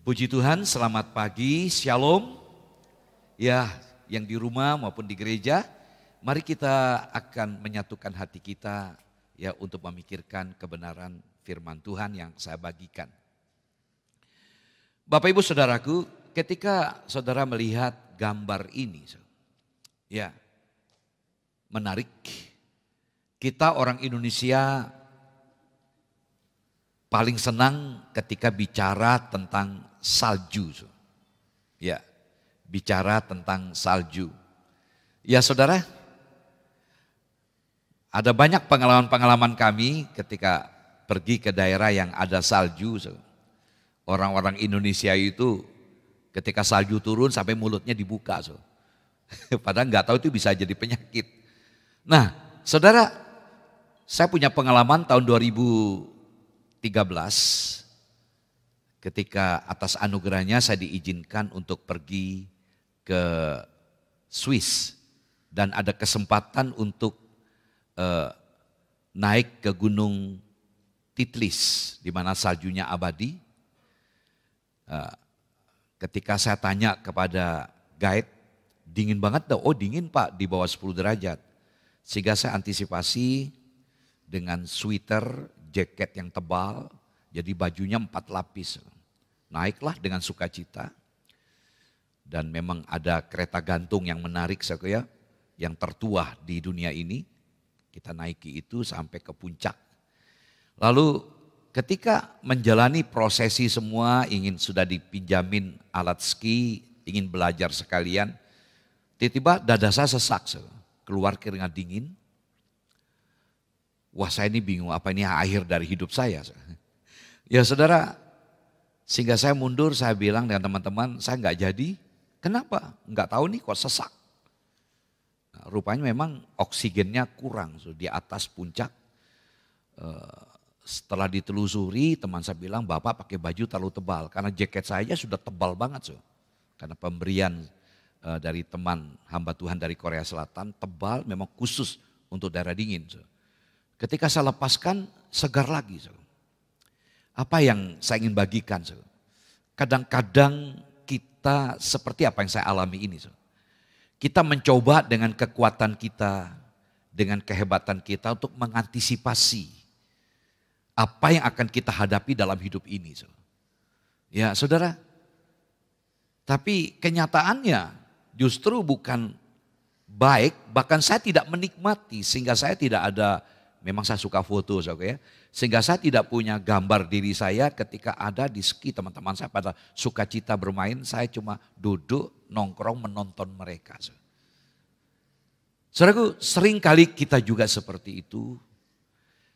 Puji Tuhan, selamat pagi, shalom. Ya, yang di rumah maupun di gereja, mari kita akan menyatukan hati kita ya untuk memikirkan kebenaran firman Tuhan yang saya bagikan. Bapak Ibu Saudaraku, ketika saudara melihat gambar ini, ya menarik. Kita orang Indonesia paling senang ketika bicara tentang salju. Ya, bicara tentang salju. Ya saudara, ada banyak pengalaman-pengalaman kami ketika pergi ke daerah yang ada salju. Orang-orang Indonesia itu ketika salju turun sampai mulutnya dibuka. Padahal nggak tahu itu bisa jadi penyakit. Nah saudara, saya punya pengalaman tahun 2013 ketika atas anugerahnya saya diizinkan untuk pergi ke Swiss dan ada kesempatan untuk naik ke Gunung Titlis di mana saljunya abadi. Ketika saya tanya kepada guide, dingin banget dah. Oh dingin Pak, di bawah 10 derajat. Sehingga saya antisipasi dengan sweater, jaket yang tebal, jadi bajunya 4 lapis. Naiklah dengan sukacita. Dan memang ada kereta gantung yang menarik saya, yang tertua di dunia ini. Kita naiki itu sampai ke puncak. Lalu ketika menjalani prosesi semua, sudah dipinjamin alat ski, ingin belajar sekalian, tiba-tiba dada saya sesak, keluar keringat dingin. Wah saya ini bingung, apa ini akhir dari hidup saya. Ya saudara, sehingga saya mundur, saya bilang dengan teman-teman, saya nggak jadi. Kenapa? Nggak tahu nih kok sesak. Nah, rupanya memang oksigennya kurang di atas puncak. Setelah ditelusuri, teman saya bilang, Bapak pakai baju terlalu tebal. Karena jaket saya sudah tebal banget. Karena pemberian dari teman hamba Tuhan dari Korea Selatan, tebal memang khusus untuk daerah dingin. Ketika saya lepaskan, segar lagi. Apa yang saya ingin bagikan? Kadang-kadang kita seperti apa yang saya alami ini. Kita mencoba dengan kekuatan kita, dengan kehebatan kita untuk mengantisipasi apa yang akan kita hadapi dalam hidup ini. Ya saudara, tapi kenyataannya justru bukan baik, bahkan saya tidak menikmati sehingga saya tidak ada, memang saya suka foto ya, sehingga saya tidak punya gambar diri saya ketika ada di ski teman-teman saya pada sukacita bermain, saya cuma duduk nongkrong menonton mereka. Saudaraku, sering kali kita juga seperti itu.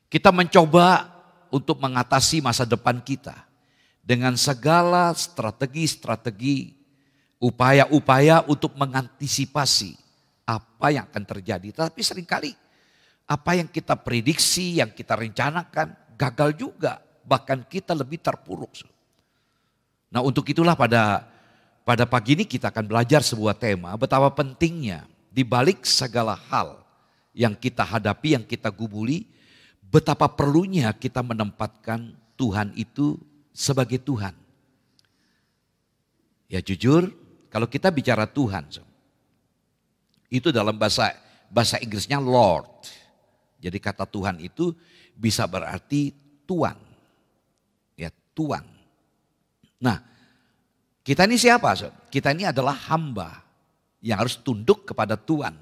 Kita mencoba untuk mengatasi masa depan kita dengan segala strategi-strategi, upaya-upaya untuk mengantisipasi apa yang akan terjadi. Tapi seringkali apa yang kita prediksi, yang kita rencanakan gagal juga, bahkan kita lebih terpuruk. Nah untuk itulah pada pagi ini kita akan belajar sebuah tema betapa pentingnya di balik segala hal yang kita hadapi, yang kita gumuli, betapa perlunya kita menempatkan Tuhan itu sebagai Tuhan. Ya jujur, kalau kita bicara Tuhan, itu dalam bahasa Inggrisnya Lord. Jadi kata Tuhan itu bisa berarti Tuan. Ya Tuan. Nah, kita ini siapa? Kita ini adalah hamba yang harus tunduk kepada Tuhan.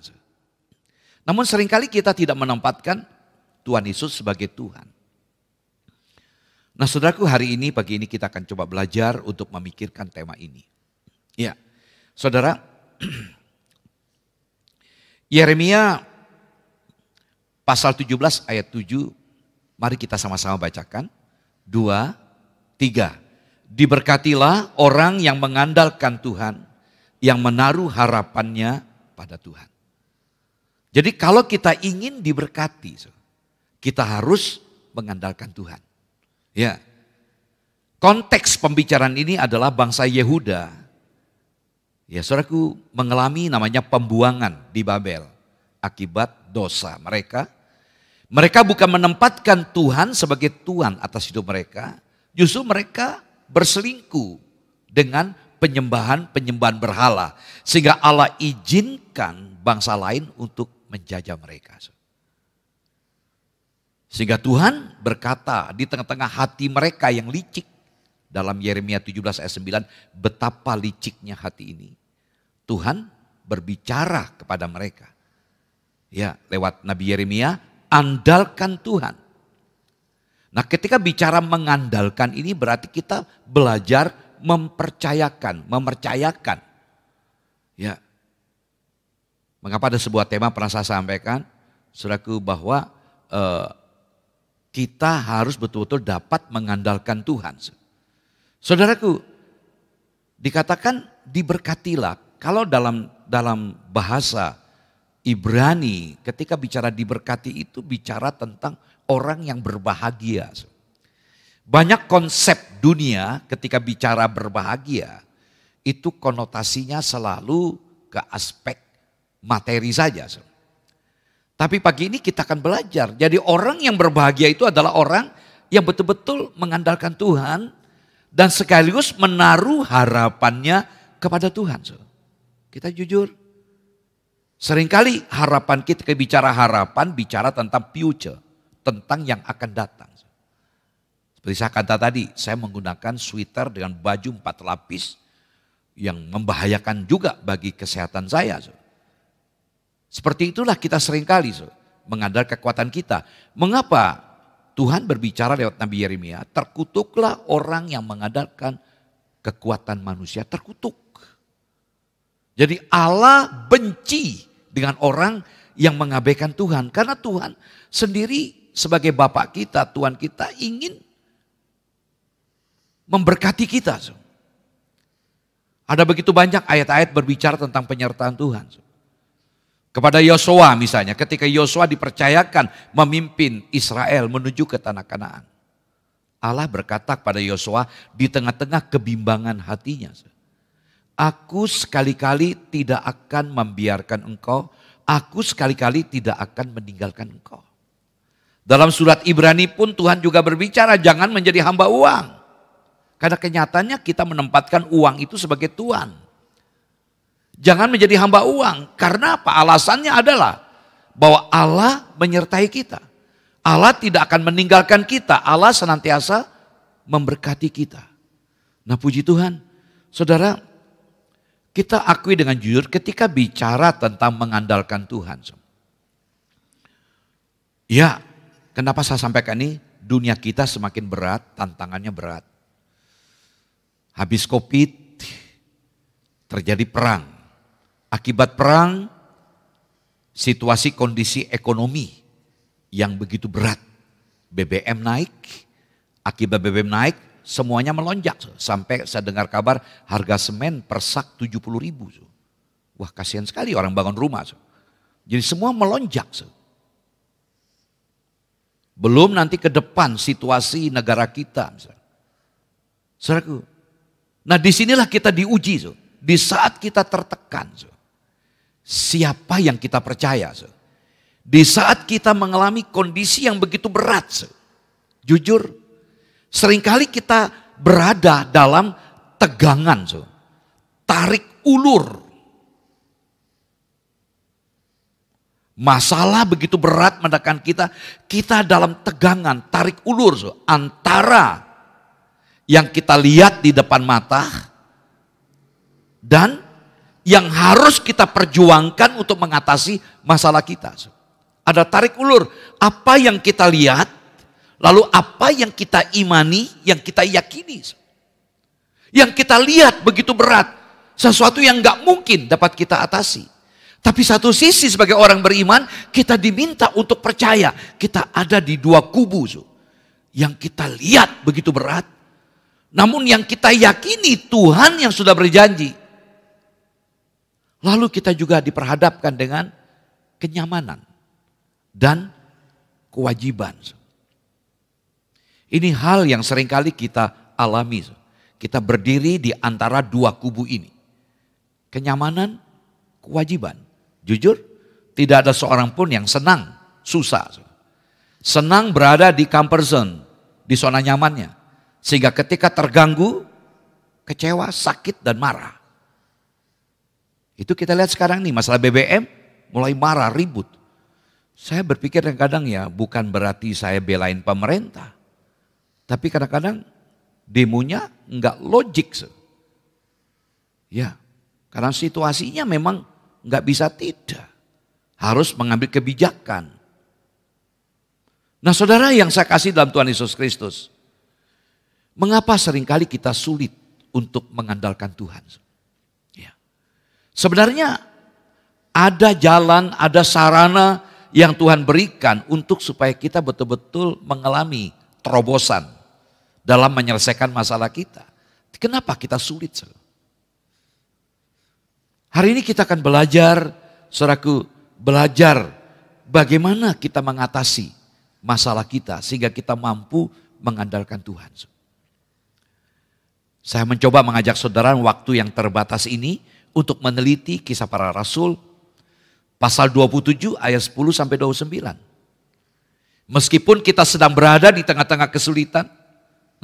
Namun seringkali kita tidak menempatkan Tuhan Yesus sebagai Tuhan. Nah saudaraku, hari ini, pagi ini kita akan coba belajar untuk memikirkan tema ini. Ya, saudara, Yeremia pasal 17 ayat 7, mari kita sama-sama bacakan. 2, 3. Diberkatilah orang yang mengandalkan Tuhan, yang menaruh harapannya pada Tuhan. Jadi kalau kita ingin diberkati, kita harus mengandalkan Tuhan. Ya. Konteks pembicaraan ini adalah bangsa Yehuda. Ya, saudaraku, mengalami namanya pembuangan di Babel akibat dosa mereka. Mereka bukan menempatkan Tuhan sebagai Tuhan atas hidup mereka, justru mereka berselingkuh dengan penyembahan berhala. Sehingga Allah izinkan bangsa lain untuk menjajah mereka. Sehingga Tuhan berkata di tengah-tengah hati mereka yang licik. Dalam Yeremia 17 ayat 9, betapa liciknya hati ini. Tuhan berbicara kepada mereka. Ya, lewat Nabi Yeremia, andalkan Tuhan. Nah, ketika bicara mengandalkan ini berarti kita belajar mempercayakan. Ya. Mengapa ada sebuah tema pernah saya sampaikan, saudaraku, bahwa kita harus betul-betul dapat mengandalkan Tuhan. Saudaraku, dikatakan diberkatilah. Kalau dalam bahasa Ibrani, ketika bicara diberkati itu bicara tentang orang yang berbahagia. Banyak konsep dunia ketika bicara berbahagia, itu konotasinya selalu ke aspek materi saja. Tapi pagi ini kita akan belajar. Jadi orang yang berbahagia itu adalah orang yang betul-betul mengandalkan Tuhan dan sekaligus menaruh harapannya kepada Tuhan. Kita jujur, seringkali harapan kita, bicara harapan, bicara tentang future, tentang yang akan datang. Seperti saya kata tadi, saya menggunakan sweater dengan baju 4 lapis yang membahayakan juga bagi kesehatan saya. Seperti itulah kita seringkali mengandalkan kekuatan kita. Mengapa Tuhan berbicara lewat Nabi Yeremia, terkutuklah orang yang mengandalkan kekuatan manusia, terkutuk. Jadi Allah benci dengan orang yang mengabaikan Tuhan. Karena Tuhan sendiri sebagai Bapak kita, Tuhan kita ingin memberkati kita. Ada begitu banyak ayat-ayat berbicara tentang penyertaan Tuhan. Kepada Yosua misalnya, ketika Yosua dipercayakan memimpin Israel menuju ke tanah Kanaan. Allah berkata kepada Yosua di tengah-tengah kebimbangan hatinya. Aku sekali-kali tidak akan membiarkan engkau, aku sekali-kali tidak akan meninggalkan engkau. Dalam surat Ibrani pun Tuhan juga berbicara jangan menjadi hamba uang. Karena kenyataannya kita menempatkan uang itu sebagai Tuhan. Jangan menjadi hamba uang. Karena apa? Alasannya adalah bahwa Allah menyertai kita. Allah tidak akan meninggalkan kita. Allah senantiasa memberkati kita. Nah, puji Tuhan. Saudara, kita akui dengan jujur ketika bicara tentang mengandalkan Tuhan. Ya, kenapa saya sampaikan ini? Dunia kita semakin berat, tantangannya berat. Habis Covid, terjadi perang. Akibat perang, situasi kondisi ekonomi yang begitu berat. BBM naik, akibat BBM naik semuanya melonjak. Sampai saya dengar kabar harga semen per sak 70.000. Wah, kasihan sekali orang bangun rumah. Jadi semua melonjak. Belum nanti ke depan situasi negara kita. Saudaraku, nah disinilah kita diuji. Di saat kita tertekan. Siapa yang kita percaya? Di saat kita mengalami kondisi yang begitu berat. Jujur, seringkali kita berada dalam tegangan. Tarik ulur. Masalah begitu berat menekan kita. Kita dalam tegangan, tarik ulur. Antara yang kita lihat di depan mata dan yang harus kita perjuangkan untuk mengatasi masalah kita. Ada tarik ulur, apa yang kita lihat, lalu apa yang kita imani, yang kita yakini. Yang kita lihat begitu berat, sesuatu yang gak mungkin dapat kita atasi. Tapi satu sisi sebagai orang beriman, kita diminta untuk percaya, kita ada di dua kubu. Yang kita lihat begitu berat, namun yang kita yakini Tuhan yang sudah berjanji. Lalu kita juga diperhadapkan dengan kenyamanan dan kewajiban. Ini hal yang seringkali kita alami. Kita berdiri di antara dua kubu ini. Kenyamanan, kewajiban. Jujur, tidak ada seorang pun yang senang, susah. Senang berada di comfort zone, di zona nyamannya. Sehingga ketika terganggu, kecewa, sakit, dan marah. Itu kita lihat sekarang nih, masalah BBM mulai marah, ribut. Saya berpikir kadang-kadang ya bukan berarti saya belain pemerintah. Tapi kadang-kadang demonya enggak logik. Ya, karena situasinya memang enggak bisa tidak. Harus mengambil kebijakan. Nah saudara yang saya kasih dalam Tuhan Yesus Kristus. Mengapa seringkali kita sulit untuk mengandalkan Tuhan? Ya. Sebenarnya ada jalan, ada sarana yang Tuhan berikan untuk supaya kita betul-betul mengalami terobosan dalam menyelesaikan masalah kita. Kenapa kita sulit? Hari ini kita akan belajar, saudaraku, belajar bagaimana kita mengatasi masalah kita sehingga kita mampu mengandalkan Tuhan. Saya mencoba mengajak saudara waktu yang terbatas ini untuk meneliti Kisah Para Rasul pasal 27 ayat 10 sampai 29. Meskipun kita sedang berada di tengah-tengah kesulitan,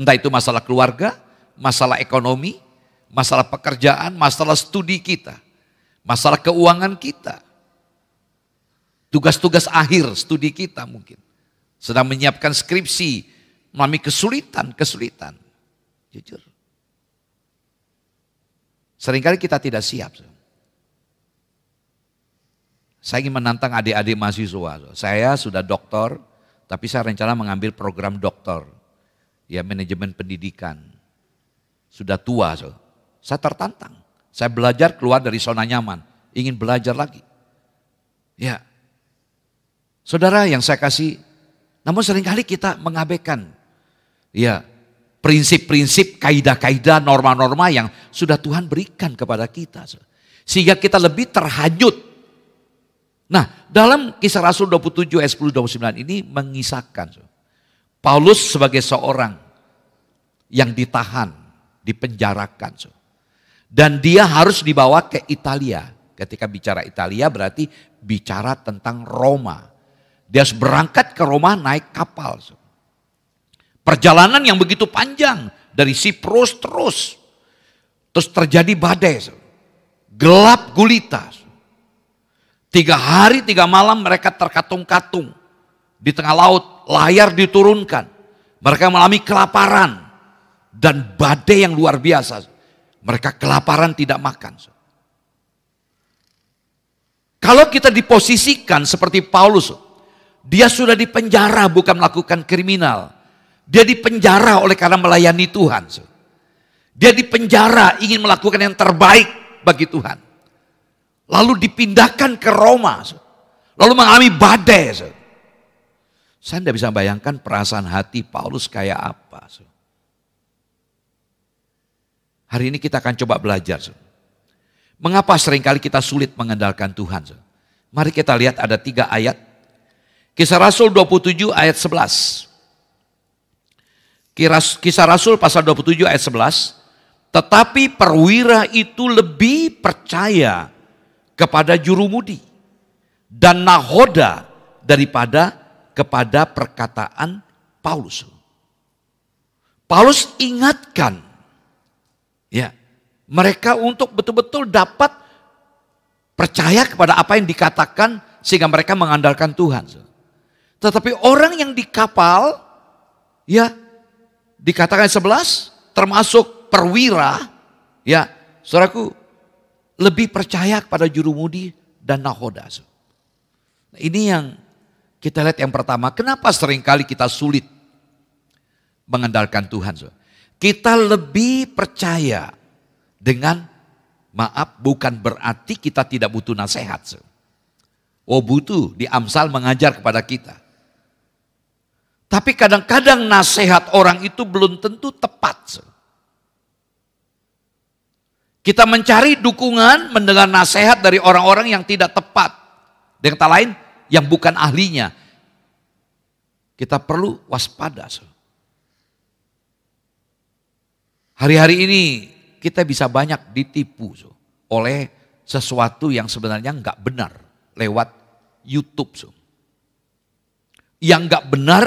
entah itu masalah keluarga, masalah ekonomi, masalah pekerjaan, masalah studi kita, masalah keuangan kita, tugas-tugas akhir studi kita mungkin, sedang menyiapkan skripsi, mengalami kesulitan. Jujur. Seringkali kita tidak siap. Saya ingin menantang adik-adik mahasiswa. Saya sudah doktor, tapi saya rencana mengambil program doktor. Ya, manajemen pendidikan. Sudah tua. Saya tertantang. Saya belajar keluar dari zona nyaman. Ingin belajar lagi. Ya. Saudara yang saya kasih, namun seringkali kita mengabaikan. Ya, prinsip-prinsip, kaidah-kaidah, norma-norma yang sudah Tuhan berikan kepada kita. Sehingga kita lebih terhanyut. Nah, dalam Kisah Rasul 27 ayat 10-29 ini mengisahkan Paulus sebagai seorang yang ditahan, dipenjarakan. Dan dia harus dibawa ke Italia. Ketika bicara Italia berarti bicara tentang Roma. Dia harus berangkat ke Roma naik kapal. Perjalanan yang begitu panjang dari Siprus terus terjadi badai. Gelap gulita. 3 hari 3 malam mereka terkatung-katung di tengah laut, layar diturunkan. Mereka mengalami kelaparan dan badai yang luar biasa. Mereka kelaparan tidak makan. Kalau kita diposisikan seperti Paulus, dia sudah dipenjara bukan melakukan kriminal. Dia dipenjara oleh karena melayani Tuhan. Dia dipenjara ingin melakukan yang terbaik bagi Tuhan. Lalu dipindahkan ke Roma. Lalu mengalami badai. Saya tidak bisa bayangkan perasaan hati Paulus kayak apa. Hari ini kita akan coba belajar. Mengapa seringkali kita sulit mengandalkan Tuhan? Mari kita lihat ada 3 ayat. Kisah Rasul 27 ayat 11. Kisah Rasul pasal 27 ayat 11. Tetapi perwira itu lebih percaya kepada jurumudi dan nahoda daripada kepada perkataan Paulus. Paulus ingatkan ya, mereka untuk betul-betul dapat percaya kepada apa yang dikatakan sehingga mereka mengandalkan Tuhan. Tetapi orang yang di kapal ya dikatakan 11 termasuk perwira ya, saudaraku, lebih percaya kepada jurumudi dan nahoda. Ini yang kita lihat yang pertama. Kenapa seringkali kita sulit mengandalkan Tuhan? Kita lebih percaya dengan, maaf, bukan berarti kita tidak butuh nasihat. Oh butuh, di Amsal mengajar kepada kita. Tapi kadang-kadang nasihat orang itu belum tentu tepat. Kita mencari dukungan, mendengar nasihat dari orang-orang yang tidak tepat. Dengan kata lain, yang bukan ahlinya. Kita perlu waspada. Hari-hari ini kita bisa banyak ditipu oleh sesuatu yang sebenarnya nggak benar lewat YouTube. Yang nggak benar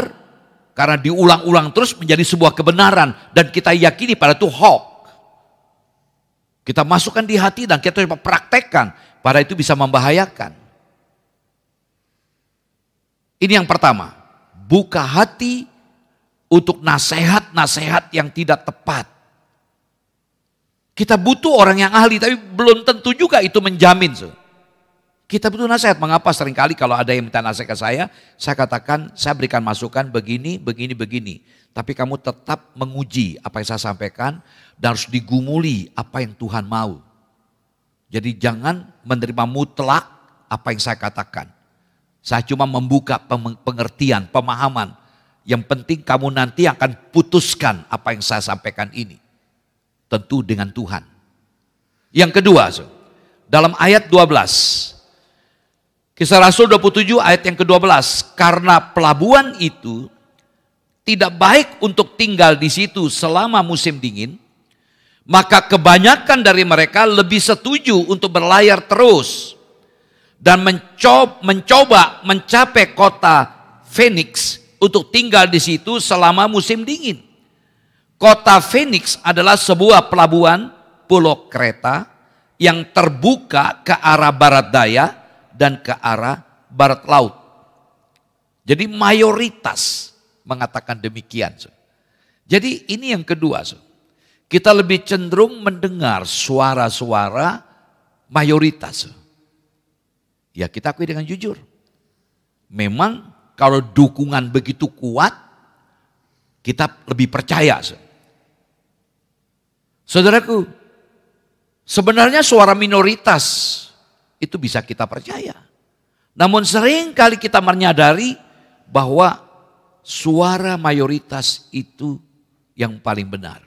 karena diulang-ulang terus menjadi sebuah kebenaran. Dan kita yakini pada itu hoax. Kita masukkan di hati dan kita coba praktekkan. Padahal itu bisa membahayakan. Ini yang pertama. Buka hati untuk nasihat-nasihat yang tidak tepat. Kita butuh orang yang ahli, tapi belum tentu juga itu menjamin. Kita butuh nasihat. Mengapa seringkali kalau ada yang minta nasihat ke saya katakan, saya berikan masukan begini, begini, begini. Tapi kamu tetap menguji apa yang saya sampaikan dan harus digumuli apa yang Tuhan mau. Jadi jangan menerima mutlak apa yang saya katakan. Saya cuma membuka pengertian, pemahaman. Yang penting kamu nanti akan putuskan apa yang saya sampaikan ini. Tentu dengan Tuhan. Yang kedua, dalam ayat 12. Kisah Rasul 27 ayat yang ke-12. Karena pelabuhan itu tidak baik untuk tinggal di situ selama musim dingin, maka kebanyakan dari mereka lebih setuju untuk berlayar terus dan mencoba mencapai kota Phoenix untuk tinggal di situ selama musim dingin. Kota Phoenix adalah sebuah pelabuhan pulau Kreta yang terbuka ke arah barat daya dan ke arah barat laut. Jadi mayoritas mengatakan demikian. Jadi ini yang kedua. Kita lebih cenderung mendengar suara-suara mayoritas. Ya kita akui dengan jujur. Memang kalau dukungan begitu kuat, kita lebih percaya. Saudaraku, sebenarnya suara minoritas itu bisa kita percaya. Namun sering kali kita menyadari bahwa suara mayoritas itu yang paling benar.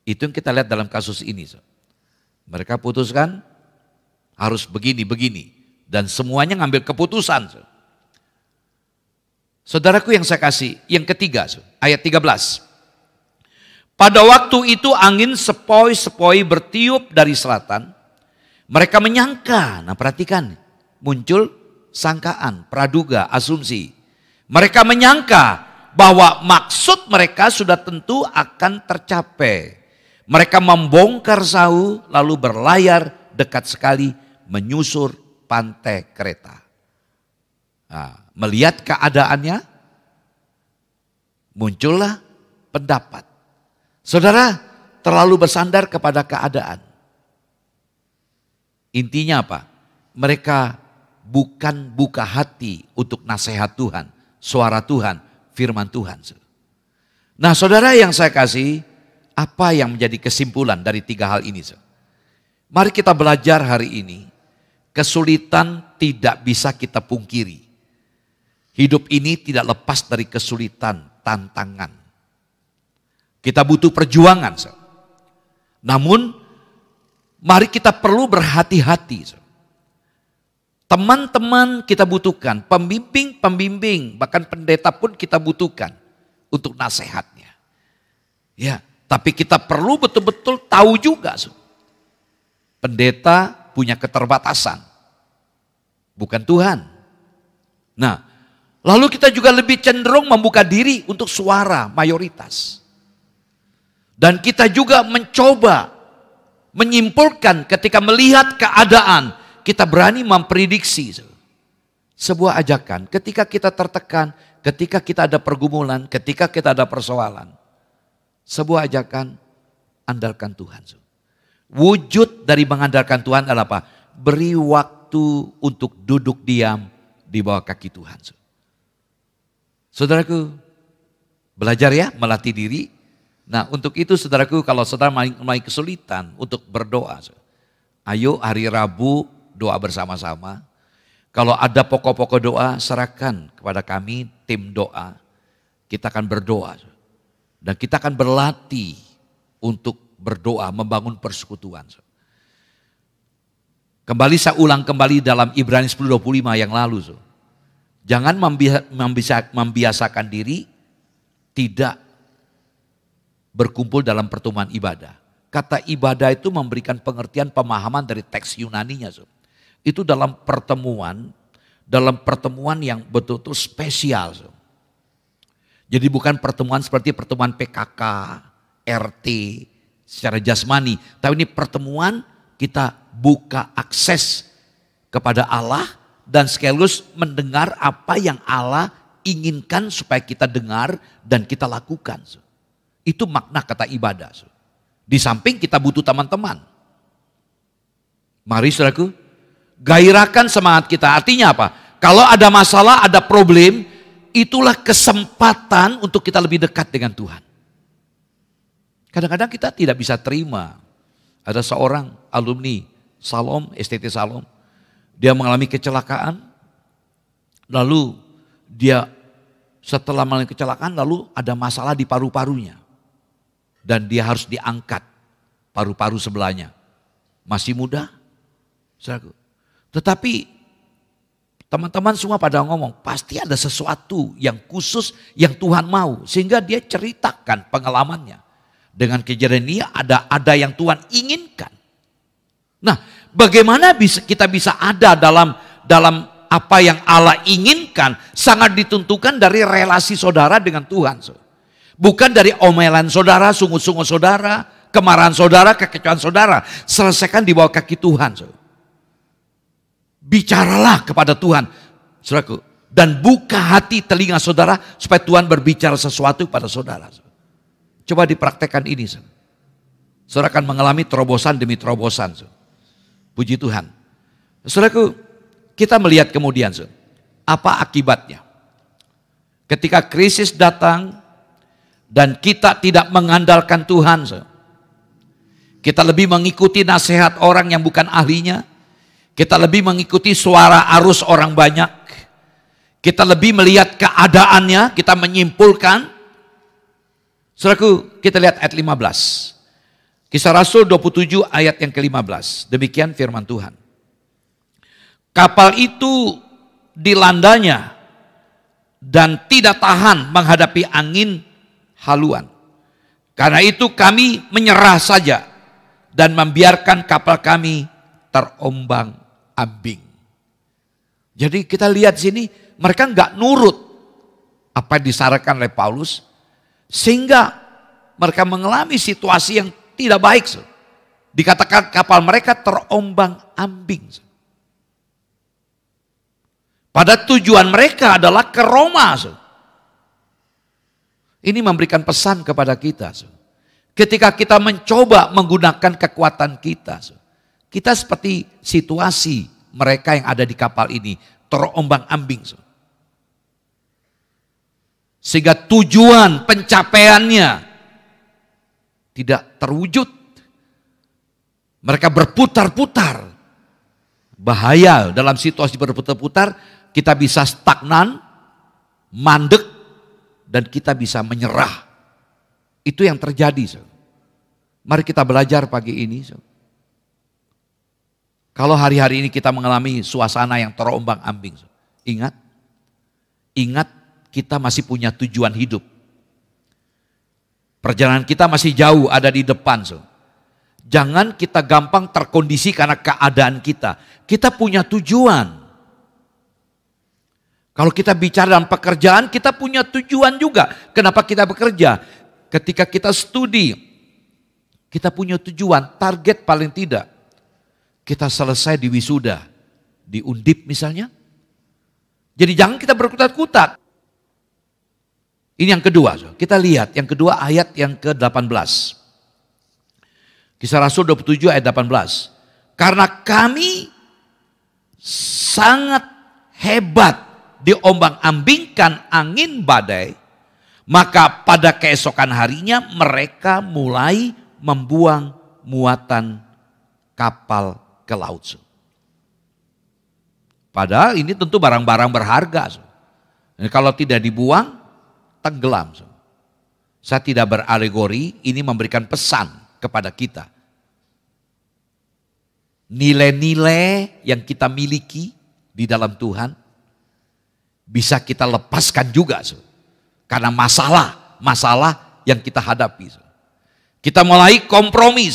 Itu yang kita lihat dalam kasus ini. Mereka putuskan harus begini. Dan semuanya ngambil keputusan. Saudaraku yang saya kasih, yang ketiga, ayat 13. Pada waktu itu angin sepoi-sepoi bertiup dari selatan. Mereka menyangka, nah perhatikan, muncul sangkaan, praduga, asumsi. Mereka menyangka bahwa maksud mereka sudah tentu akan tercapai. Mereka membongkar sauh lalu berlayar dekat sekali menyusur pantai Kreta. Nah, melihat keadaannya, muncullah pendapat. Saudara terlalu bersandar kepada keadaan. Intinya apa? Mereka bukan buka hati untuk nasihat Tuhan, suara Tuhan, firman Tuhan. Nah saudara yang saya kasih, apa yang menjadi kesimpulan dari tiga hal ini? Mari kita belajar hari ini, kesulitan tidak bisa kita pungkiri. Hidup ini tidak lepas dari kesulitan, tantangan. Kita butuh perjuangan. Namun mari kita perlu berhati-hati. Teman-teman kita butuhkan, pembimbing, bahkan pendeta pun kita butuhkan untuk nasihatnya. Ya, tapi kita perlu betul-betul tahu juga. Pendeta punya keterbatasan, bukan Tuhan. Nah, lalu kita juga lebih cenderung membuka diri untuk suara mayoritas. Dan kita juga mencoba menyimpulkan ketika melihat keadaan, kita berani memprediksi. Sebuah ajakan ketika kita tertekan, ketika kita ada pergumulan, ketika kita ada persoalan. Sebuah ajakan, andalkan Tuhan. Wujud dari mengandalkan Tuhan adalah apa? Beri waktu untuk duduk diam di bawah kaki Tuhan. Saudaraku, belajar ya, melatih diri. Nah untuk itu saudaraku, kalau saudara mulai kesulitan untuk berdoa, ayo hari Rabu doa bersama-sama. Kalau ada pokok-pokok doa, serahkan kepada kami tim doa. Kita akan berdoa. Dan kita akan berlatih untuk berdoa, membangun persekutuan. Kembali saya ulang kembali dalam Ibrani 10:25 yang lalu. Jangan membiasakan diri tidak berkumpul dalam pertemuan ibadah. Kata ibadah itu memberikan pengertian pemahaman dari teks Yunaninya. Itu dalam pertemuan yang betul-betul spesial. Jadi bukan pertemuan seperti pertemuan PKK, RT, secara jasmani. Tapi ini pertemuan kita buka akses kepada Allah dan sekaligus mendengar apa yang Allah inginkan supaya kita dengar dan kita lakukan. Itu makna kata ibadah. Di samping kita butuh teman-teman. Mari saudaraku, gairahkan semangat kita. Artinya apa? Kalau ada masalah, ada problem, itulah kesempatan untuk kita lebih dekat dengan Tuhan. Kadang-kadang kita tidak bisa terima. Ada seorang alumni Salom, STT Salom. Dia mengalami kecelakaan. Lalu dia setelah mengalami kecelakaan lalu ada masalah di paru-parunya. Dan dia harus diangkat paru-paru sebelahnya. Masih muda. Tetapi teman-teman semua pada ngomong, pasti ada sesuatu yang khusus yang Tuhan mau. Sehingga dia ceritakan pengalamannya. Dengan kejadian ini ada yang Tuhan inginkan. Nah, bagaimana kita bisa ada dalam apa yang Allah inginkan sangat ditentukan dari relasi saudara dengan Tuhan. Bukan dari omelan saudara, sungut-sungut saudara, kemarahan saudara, kekecewaan saudara. Selesaikan di bawah kaki Tuhan. Bicaralah kepada Tuhan, saudaraku, dan buka hati telinga saudara supaya Tuhan berbicara sesuatu kepada saudara. Coba dipraktekkan ini. Saudara akan mengalami terobosan demi terobosan. Puji Tuhan. Saudaraku, kita melihat kemudian apa akibatnya. Ketika krisis datang dan kita tidak mengandalkan Tuhan. Kita lebih mengikuti nasihat orang yang bukan ahlinya. Kita lebih mengikuti suara arus orang banyak. Kita lebih melihat keadaannya, kita menyimpulkan. Saudaraku, kita lihat ayat 15. Kisah Rasul 27 ayat yang ke-15. Demikian firman Tuhan. Kapal itu dilandanya dan tidak tahan menghadapi angin haluan. Karena itu kami menyerah saja dan membiarkan kapal kami terombang-ambing. Jadi kita lihat sini mereka nggak nurut apa yang disarankan oleh Paulus. Sehingga mereka mengalami situasi yang tidak baik. Dikatakan kapal mereka terombang-ambing. Pada tujuan mereka adalah ke Roma. Ini memberikan pesan kepada kita. Ketika kita mencoba menggunakan kekuatan kita. Kita seperti situasi mereka yang ada di kapal ini. Terombang-ambing. Sehingga tujuan pencapaiannya tidak terwujud. Mereka berputar-putar. Bahaya dalam situasi berputar-putar, kita bisa stagnan, mandek, dan kita bisa menyerah. Itu yang terjadi. Mari kita belajar pagi ini. Kalau hari-hari ini kita mengalami suasana yang terombang-ambing. Ingat kita masih punya tujuan hidup. Perjalanan kita masih jauh ada di depan. Jangan kita gampang terkondisi karena keadaan kita. Kita punya tujuan. Kalau kita bicara dalam pekerjaan, kita punya tujuan juga. Kenapa kita bekerja? Ketika kita studi, kita punya tujuan, target paling tidak. Kita selesai di wisuda, di Undip misalnya. Jadi jangan kita berkutat-kutat. Ini yang kedua, kita lihat yang kedua ayat yang ke-18. Kisah Rasul 27 ayat 18. Karena kami sangat hebat diombang-ambingkan angin badai, maka pada keesokan harinya mereka mulai membuang muatan kapal ke laut. Padahal ini tentu barang-barang berharga. Dan kalau tidak dibuang, tenggelam. Saya tidak beralegori, ini memberikan pesan kepada kita. Nilai-nilai yang kita miliki di dalam Tuhan bisa kita lepaskan juga. Karena masalah yang kita hadapi. Kita mulai kompromi.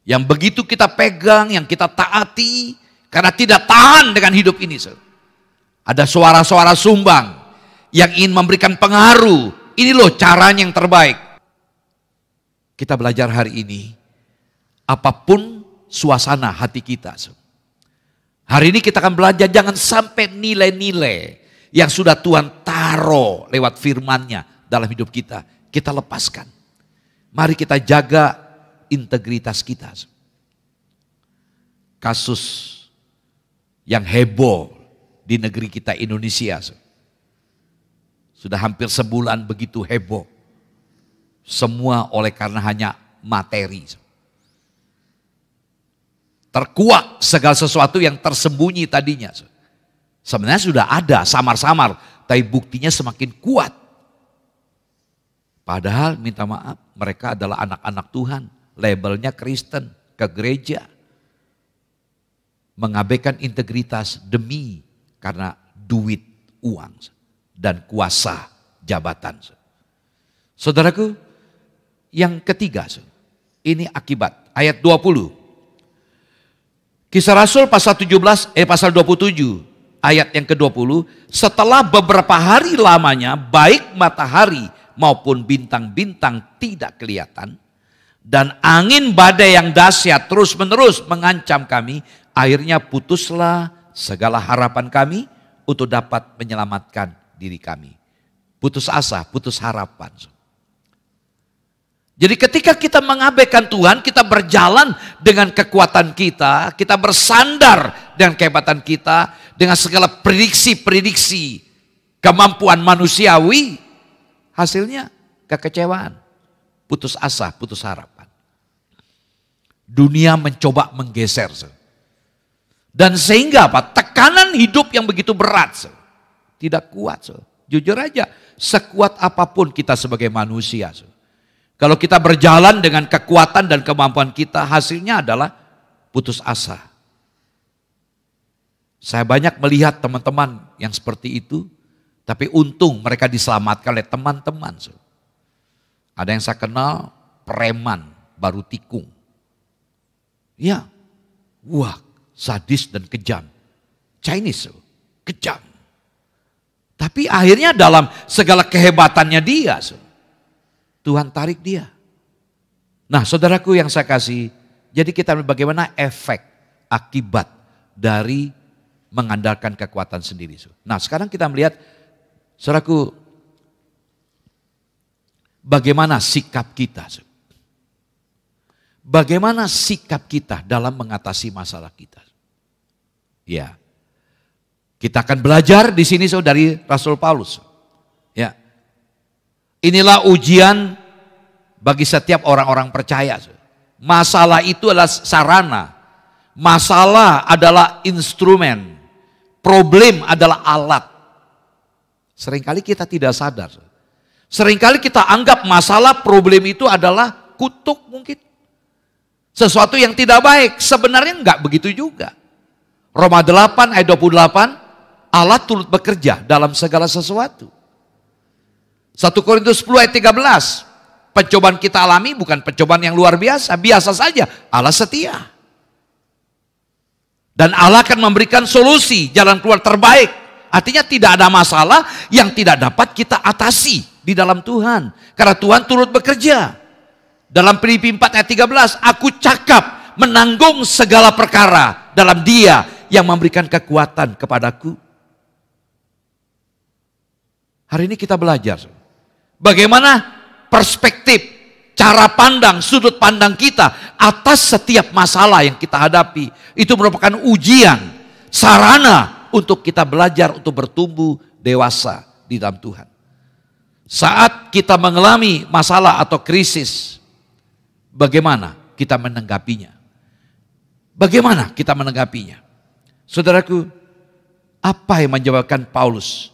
Yang begitu kita pegang, yang kita taati, karena tidak tahan dengan hidup ini. Ada suara-suara sumbang yang ingin memberikan pengaruh. Ini loh caranya yang terbaik. kita belajar hari ini, apapun suasana hati kita. Hari ini kita akan belajar jangan sampai nilai-nilai yang sudah Tuhan taruh lewat firman-Nya dalam hidup kita lepaskan. Mari kita jaga integritas kita. Kasus yang heboh di negeri kita Indonesia. Sudah hampir sebulan begitu heboh. Semua oleh karena hanya materi. Terkuak segala sesuatu yang tersembunyi tadinya. Sebenarnya sudah ada samar-samar, tapi buktinya semakin kuat. Padahal minta maaf, mereka adalah anak-anak Tuhan. Labelnya Kristen, ke gereja. Mengabaikan integritas demi karena duit, uang, dan kuasa jabatan. Saudaraku, yang ketiga, ini akibat. Ayat 20. Kisah Rasul pasal 27, ayat yang ke-20. Setelah beberapa hari lamanya, baik matahari maupun bintang-bintang tidak kelihatan, dan angin badai yang dahsyat terus-menerus mengancam kami, akhirnya putuslah segala harapan kami untuk dapat menyelamatkan diri kami. Putus asa, putus harapan. Jadi ketika kita mengabaikan Tuhan, kita berjalan dengan kekuatan kita, kita bersandar dengan kehebatan kita, dengan segala prediksi-prediksi kemampuan manusiawi, hasilnya kekecewaan, putus asa, putus harapan. Dunia mencoba menggeser. Dan sehingga apa? Tekanan hidup yang begitu berat. Tidak kuat. Jujur aja, sekuat apapun kita sebagai manusia. Kalau kita berjalan dengan kekuatan dan kemampuan kita, hasilnya adalah putus asa. Saya banyak melihat teman-teman yang seperti itu, tapi untung mereka diselamatkan oleh teman-teman. Ada yang saya kenal, preman, baru tikung. Ya, wah, sadis dan kejam. Chinese, kejam. Tapi akhirnya dalam segala kehebatannya dia, Tuhan tarik dia. Nah, saudaraku yang saya kasih, jadi kita bagaimana efek akibat dari mengandalkan kekuatan sendiri. Nah, sekarang kita melihat, saudaraku, bagaimana sikap kita. Bagaimana sikap kita dalam mengatasi masalah kita. Ya, kita akan belajar di sini dari Rasul Paulus. Ya, inilah ujian bagi setiap orang-orang percaya. Masalah itu adalah sarana. Masalah adalah instrumen. Problem adalah alat. Seringkali kita tidak sadar. Seringkali kita anggap masalah problem itu adalah kutuk mungkin. Sesuatu yang tidak baik. Sebenarnya enggak begitu juga. Roma 8 ayat 28. Allah turut bekerja dalam segala sesuatu. 1 Korintus 10 ayat 13. Pencobaan kita alami bukan pencobaan yang luar biasa. Biasa saja. Allah setia. Dan Allah akan memberikan solusi, jalan keluar terbaik. Artinya tidak ada masalah yang tidak dapat kita atasi di dalam Tuhan. Karena Tuhan turut bekerja. Dalam Filipi 4 ayat 13. Aku cakap menanggung segala perkara dalam Dia yang memberikan kekuatan kepadaku. Hari ini kita belajar bagaimana perspektif, cara pandang, sudut pandang kita atas setiap masalah yang kita hadapi. Itu merupakan ujian, sarana untuk kita belajar untuk bertumbuh dewasa di dalam Tuhan. Saat kita mengalami masalah atau krisis, bagaimana kita menanggapinya? Bagaimana kita menanggapinya? Saudaraku, apa yang menyebabkan Paulus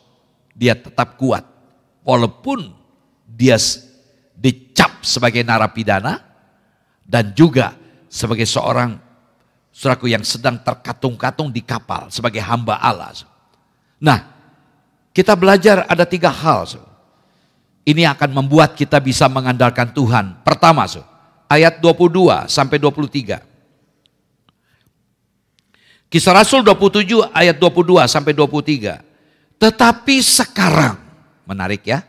dia tetap kuat walaupun dia dicap sebagai narapidana dan juga sebagai seorang saudaraku yang sedang terkatung-katung di kapal sebagai hamba Allah. Nah, kita belajar ada 3 hal. Ini akan membuat kita bisa mengandalkan Tuhan. Pertama, ayat 22 sampai 23. Kisah Rasul 27 ayat 22 sampai 23. Tetapi sekarang, menarik ya.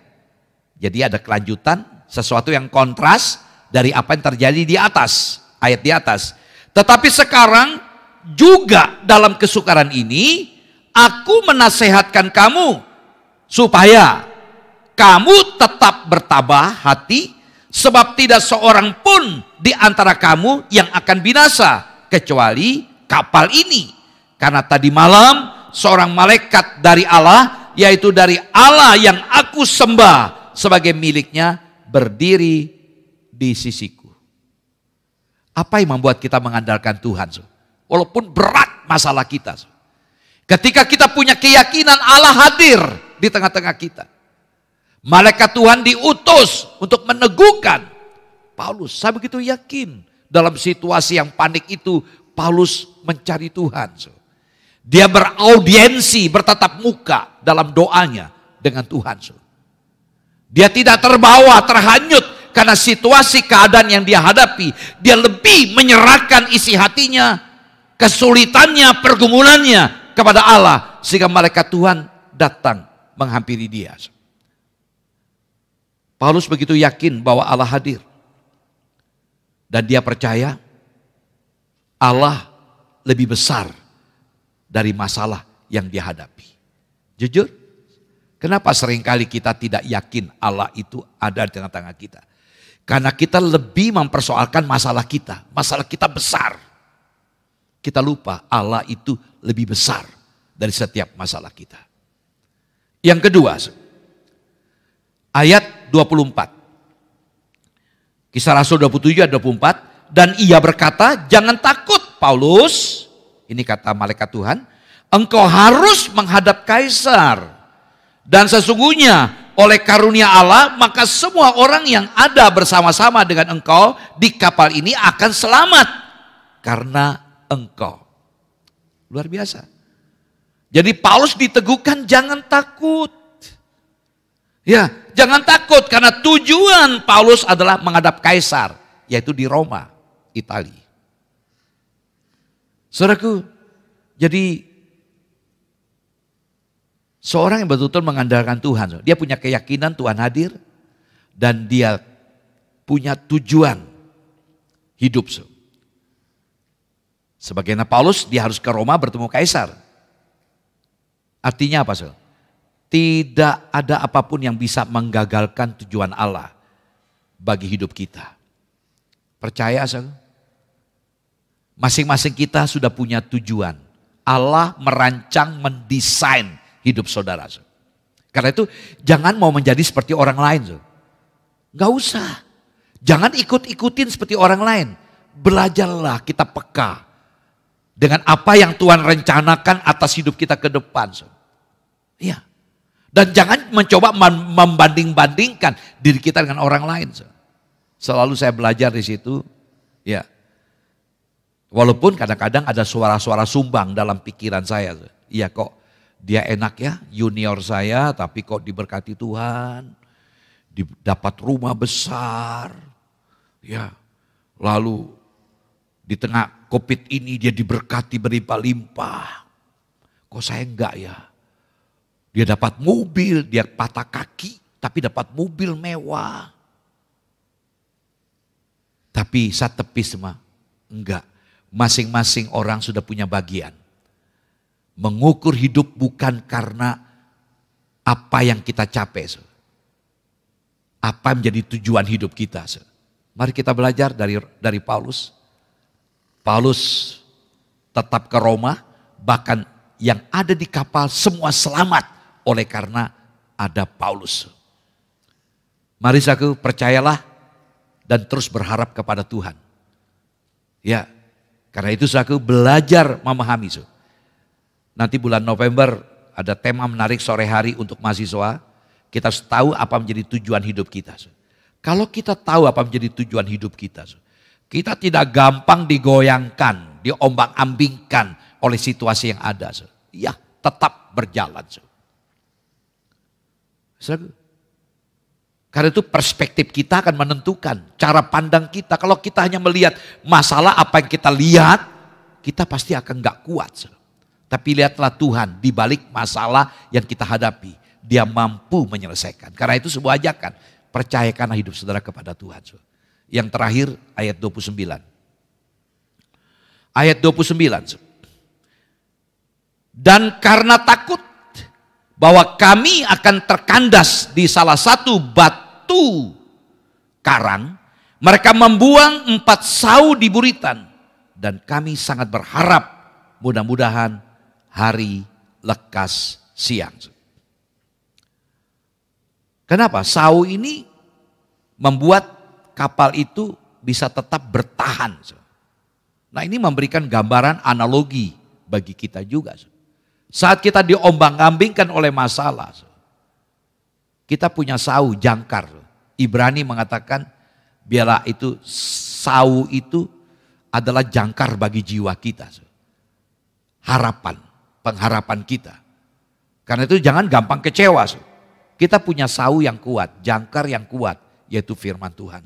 Jadi ada kelanjutan, sesuatu yang kontras dari apa yang terjadi di atas, ayat di atas. Tetapi sekarang juga dalam kesukaran ini, aku menasehatkan kamu supaya kamu tetap bertabah hati, sebab tidak seorang pun di antara kamu yang akan binasa, kecuali kapal ini. Karena tadi malam seorang malaikat dari Allah, yaitu dari Allah yang aku sembah sebagai miliknya, berdiri di sisiku. Apa yang membuat kita mengandalkan Tuhan? Walaupun berat masalah kita. Ketika kita punya keyakinan Allah hadir di tengah-tengah kita. Malaikat Tuhan diutus untuk meneguhkan Paulus. Saya begitu yakin dalam situasi yang panik itu Paulus mencari Tuhan. Dia beraudiensi, bertatap muka dalam doanya dengan Tuhan. Dia tidak terbawa, terhanyut karena situasi keadaan yang dia hadapi. Dia lebih menyerahkan isi hatinya, kesulitannya, pergumulannya kepada Allah. Sehingga malaikat Tuhan datang menghampiri dia. Paulus begitu yakin bahwa Allah hadir. Dan dia percaya Allah lebih besar dari masalah yang dia hadapi. Jujur, kenapa seringkali kita tidak yakin Allah itu ada di tengah-tengah kita? Karena kita lebih mempersoalkan masalah kita. Masalah kita besar. Kita lupa Allah itu lebih besar dari setiap masalah kita. Yang kedua, ayat 24. Kisah Rasul 27 ayat 24. Dan ia berkata, jangan takut Paulus. Ini kata malaikat Tuhan. Engkau harus menghadap kaisar. Dan sesungguhnya oleh karunia Allah, maka semua orang yang ada bersama-sama dengan engkau di kapal ini akan selamat. Karena engkau. Luar biasa. Jadi Paulus diteguhkan jangan takut. Ya, jangan takut karena tujuan Paulus adalah menghadap kaisar, yaitu di Roma, Italia. Saudaraku, jadi seorang yang betul-betul mengandalkan Tuhan, dia punya keyakinan Tuhan hadir dan dia punya tujuan hidup. Sebagaimana Paulus, dia harus ke Roma bertemu kaisar. Artinya apa, saudara? Tidak ada apapun yang bisa menggagalkan tujuan Allah bagi hidup kita. Percaya, saudara? Masing-masing kita sudah punya tujuan. Allah merancang, mendesain hidup saudara. Karena itu jangan mau menjadi seperti orang lain. Gak usah. Jangan ikut-ikutin seperti orang lain. Belajarlah kita peka dengan apa yang Tuhan rencanakan atas hidup kita ke depan. Iya. Dan jangan mencoba membanding-bandingkan diri kita dengan orang lain. Selalu saya belajar di situ. Ya. Walaupun kadang-kadang ada suara-suara sumbang dalam pikiran saya. Iya kok dia enak ya, junior saya tapi kok diberkati Tuhan. Dapat rumah besar. Ya. Lalu di tengah COVID ini dia diberkati berlimpah-limpah. Kok saya enggak ya? Dia dapat mobil, dia patah kaki, tapi dapat mobil mewah. Tapi saya tepis semua, enggak. Masing-masing orang sudah punya bagian. Mengukur hidup bukan karena apa yang kita capai. Apa yang menjadi tujuan hidup kita. Mari kita belajar dari Paulus. Paulus tetap ke Roma, bahkan yang ada di kapal semua selamat. Oleh karena ada Paulus. Mari saudaraku percayalah dan terus berharap kepada Tuhan. Ya, karena itu saudaraku belajar memahami. Nanti bulan November ada tema menarik sore hari untuk mahasiswa. Kita harus tahu apa menjadi tujuan hidup kita. Kalau kita tahu apa menjadi tujuan hidup kita, kita tidak gampang digoyangkan, diombang-ambingkan oleh situasi yang ada. Ya, tetap berjalan. Karena itu perspektif kita akan menentukan cara pandang kita. Kalau kita hanya melihat masalah apa yang kita lihat, kita pasti akan gak kuat. Tapi lihatlah Tuhan di balik masalah yang kita hadapi. Dia mampu menyelesaikan. Karena itu sebuah ajakan. Percayakanlah hidup saudara kepada Tuhan. Yang terakhir ayat 29. Ayat 29. Dan karena takut bahwa kami akan terkandas di salah satu batu karang, mereka membuang 4 sau di buritan. Dan kami sangat berharap mudah-mudahan hari lekas siang. Kenapa? Sau ini membuat kapal itu bisa tetap bertahan. Nah, ini memberikan gambaran analogi bagi kita juga. Saat kita diombang-ambingkan oleh masalah, kita punya sau, jangkar. Ibrani mengatakan biarlah itu sau itu adalah jangkar bagi jiwa kita. Harapan, pengharapan kita. Karena itu jangan gampang kecewa. Kita punya sau yang kuat, jangkar yang kuat, yaitu firman Tuhan.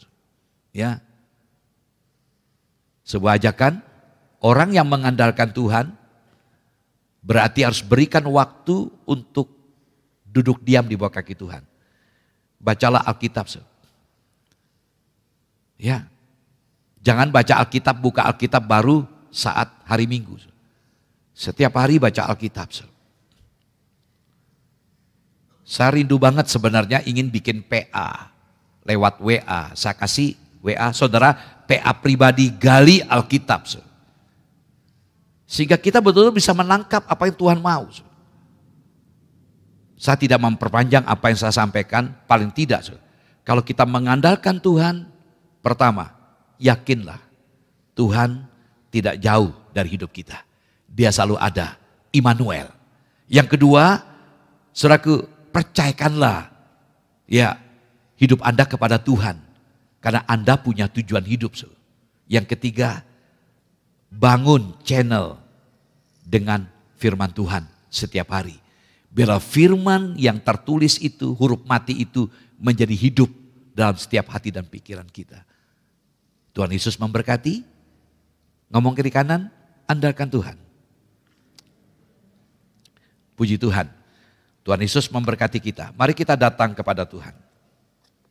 Ya. Sebuah ajakan, orang yang mengandalkan Tuhan berarti harus berikan waktu untuk duduk diam di bawah kaki Tuhan. Bacalah Alkitab. Ya. Jangan baca Alkitab, buka Alkitab baru saat hari Minggu. Setiap hari baca Alkitab. Saya rindu banget sebenarnya ingin bikin PA lewat WA. Saya kasih WA, saudara, PA pribadi gali Alkitab. Sehingga kita betul-betul bisa menangkap apa yang Tuhan mau. Saya tidak memperpanjang apa yang saya sampaikan, paling tidak. Kalau kita mengandalkan Tuhan, pertama, yakinlah Tuhan tidak jauh dari hidup kita. Dia selalu ada, Immanuel. Yang kedua, saudaraku, percayakanlah ya hidup Anda kepada Tuhan. Karena Anda punya tujuan hidup. Yang ketiga, bangun channel dengan firman Tuhan setiap hari. Biarlah firman yang tertulis itu, huruf mati itu menjadi hidup dalam setiap hati dan pikiran kita. Tuhan Yesus memberkati. Ngomong kiri kanan, andalkan Tuhan. Puji Tuhan. Tuhan Yesus memberkati kita. Mari kita datang kepada Tuhan.